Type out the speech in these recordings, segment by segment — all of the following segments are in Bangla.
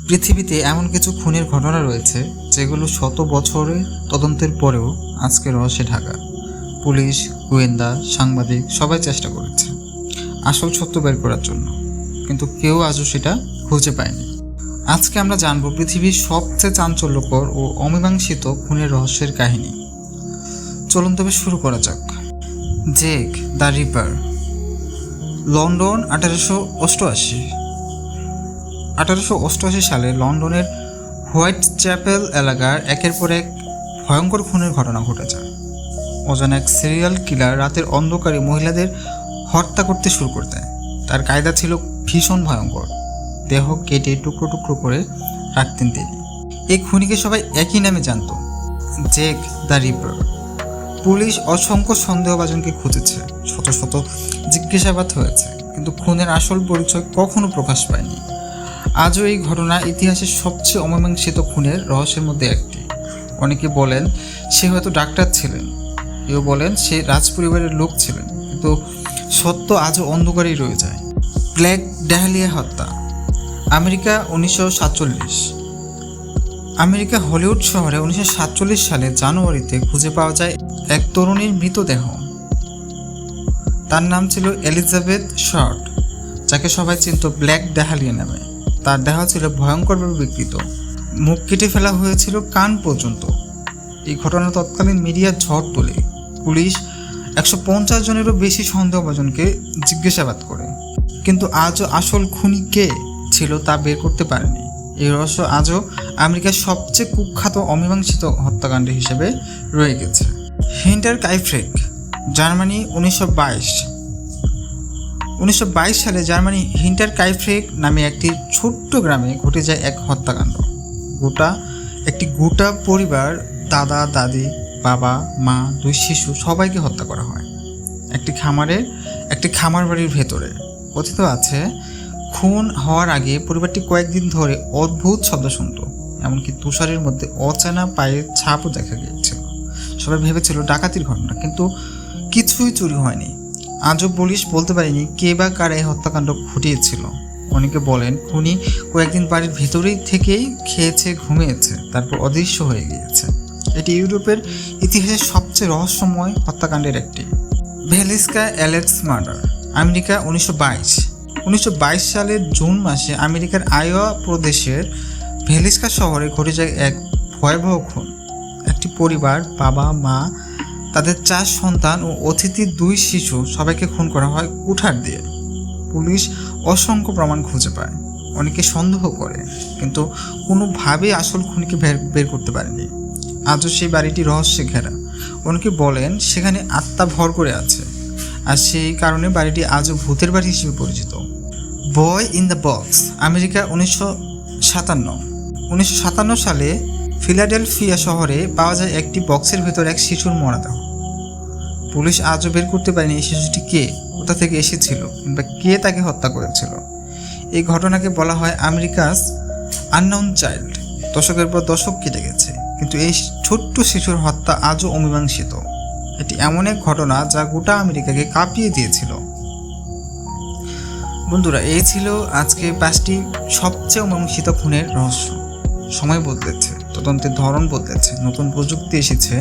পৃথিবীতে এমন কিছু খুনের ঘটনা রয়েছে যেগুলো শত বছরের তদন্তের পরেও আজকে রহস্যে ঢাকা। পুলিশ, গোয়েন্দা, সাংবাদিক সবাই চেষ্টা করেছে আসল সত্য বের করার জন্য, কিন্তু কেউ আজও সেটা খুঁজে পায়নি। আজকে আমরা জানব পৃথিবীর সবচেয়ে চাঞ্চল্যকর ও অমীমাংসিত খুনের রহস্যের কাহিনী। চলুন তবে শুরু করা যাক। জেক দ্য রিপার, লন্ডন 1888 সালে লন্ডনের হোয়াইট চ্যাপেল এলাকার একের পর এক ভয়ঙ্কর খুনের ঘটনা ঘটে যায়। অজানা এক সিরিয়াল কিলার রাতের অন্ধকারে মহিলাদের হত্যা করতে শুরু করতেন। তার কায়দা ছিল ভীষণ ভয়ঙ্কর। দেহ কেটে টুকরো টুকরো করে রাখতেন তিনি। এই খুনিকে সবাই একই নামে জানত, জেক দ্য রিপার। পুলিশ অসংখ্য সন্দেহভাজনকে খুঁজেছে, শত শত জিজ্ঞাসাবাদ হয়েছে, কিন্তু খুনের আসল পরিচয় কখনো প্রকাশ পায়নি। আজও এই ঘটনা ইতিহাসের সবচেয়ে অমীমাংসিত খুনের রহস্যের মধ্যে একটি। অনেকে বলেন সে হয়তো ডাক্তার ছিলেন, কেউ বলেন সে রাজপরিবারের লোক ছিলেন, কিন্তু সত্য আজও অন্ধকারেই রয়ে যায়। ব্ল্যাক ডাহালিয়া হত্যা, আমেরিকা 1947। আমেরিকা হলিউড শহরে 1947 সালে জানুয়ারিতে খুঁজে পাওয়া যায় এক তরুণীর মৃতদেহ। তার নাম ছিল এলিজাবেথ শর্ট, যাকে সবাই চিনত ব্ল্যাক ডাহালিয়া নামে। তার দেহ ছিল ভয়ঙ্করভাবে বিকৃত, মুখ কেটে ফেলা হয়েছিল কান পর্যন্ত। এই ঘটনা তৎকালীন মিডিয়া ঝড় তোলে। পুলিশ 150 জনেরও বেশি সন্দেহভাজনকে জিজ্ঞাসাবাদ করে, কিন্তু আজও আসল খুনি কে ছিল তা বের করতে পারেনি। এই রহস্য আজও আমেরিকার সবচেয়ে কুখ্যাত অমীমাংসিত হত্যাকাণ্ড হিসেবে রয়ে গেছে। হিন্টারকাইফ্রেক, জার্মানি 1922 সালে জার্মানি হিন্টারকাইফ্রেক নামে একটি ছোট্ট গ্রামে ঘটে যায় এক হত্যাকাণ্ড। গোটা পরিবার, দাদা দাদি, বাবা মা, 2 শিশু সবাইকে হত্যা করা হয় একটি খামার বাড়ির ভেতরে। কথিত আছে খুন হওয়ার আগে পরিবারটি কয়েকদিন ধরে অদ্ভুত শব্দ শুনত, এমনকি তুষারের মধ্যে অচেনা পায়ের ছাপও দেখা গিয়েছিল। সবাই ভেবেছিল ডাকাতির ঘটনা, কিন্তু কিছুই চুরি হয়নি। আজও পুলিশ বলতে পারেনি কে বা কারা এই হত্যাকাণ্ড ঘটিয়েছিল। অনেকে বলেন খুনি কয়েকদিন বাড়ির ভেতরেই থেকেই খেয়েছে, ঘুমিয়েছে, তারপর অদৃশ্য হয়ে গিয়েছে। এটি ইউরোপের ইতিহাসের সবচেয়ে রহস্যময় হত্যাকাণ্ডের একটি। ভ্যালেস্কা অ্যালেক্স মার্ডার, আমেরিকা 1922 সালের জুন মাসে আমেরিকার আইওয়া প্রদেশের ভ্যালেস্কা শহরে ঘটে যায় এক ভয়াবহ খুন। একটি পরিবার, বাবা মা, তাদের 4 সন্তান ও অতিথি 2 শিশু সবাইকে খুন করা হয় কুঠার দিয়ে। পুলিশ অসংখ্য প্রমাণ খুঁজে পায়, অনেকে সন্দেহ করে, কিন্তু কোনোভাবেই আসল খুনিকে বের করতে পারেনি। আজও সেই বাড়িটি রহস্যে ঘেরা। অনেকে বলেন সেখানে আত্মা ভর করে আছে, আর সেই কারণে বাড়িটি আজও ভূতের বাড়ি হিসেবে পরিচিত। Boy in the box, America 1957 সালে ফিলাডেলফিয়া শহরে পাওয়া যায় একটি বক্সের ভেতর এক শিশুর মরদেহ। পুলিশ আজও বের করতে পারেনি এই শিশুটি কে, কোথা থেকে এসেছিল, কিংবা কে তাকে হত্যা করেছিল। এই ঘটনাকে বলা হয় আমেরিকাস আননোন চাইল্ড। দশকের পর দশক কেটে গেছে, কিন্তু এই ছোট্ট শিশুর হত্যা আজও অমীমাংসিত। এটি এমন এক ঘটনা যা গোটা আমেরিকাকে কাঁপিয়ে দিয়েছিল। বন্ধুরা, এই ছিল আজকে 5টি সবচেয়ে অমীমাংসিত খুনের রহস্য। সময় বদলেছে, তদন্তের ধরন বদলেছে, নতুন প্রযুক্তি এসেছে,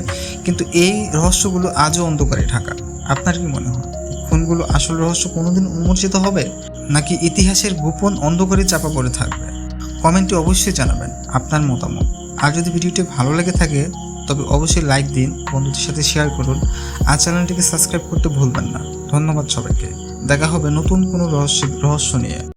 কিন্তু এই রহস্যগুলো আজও অন্ধকারে ঢাকা। আপনার কি মনে হয় খুনগুলো আসল রহস্য কোনোদিন উন্মোচিত হবে, নাকি ইতিহাসের গোপন অন্ধকারে চাপা পড়ে থাকবে? কমেন্টে অবশ্যই জানাবেন আপনার মতামত। আর যদি ভিডিওটি ভালো লেগে থাকে তবে অবশ্যই লাইক দিন, বন্ধুদের সাথে শেয়ার করুন, আর চ্যানেলটিকে সাবস্ক্রাইব করতে ভুলবেন না। ধন্যবাদ সবাইকে। দেখা হবে নতুন কোনো রহস্য নিয়ে।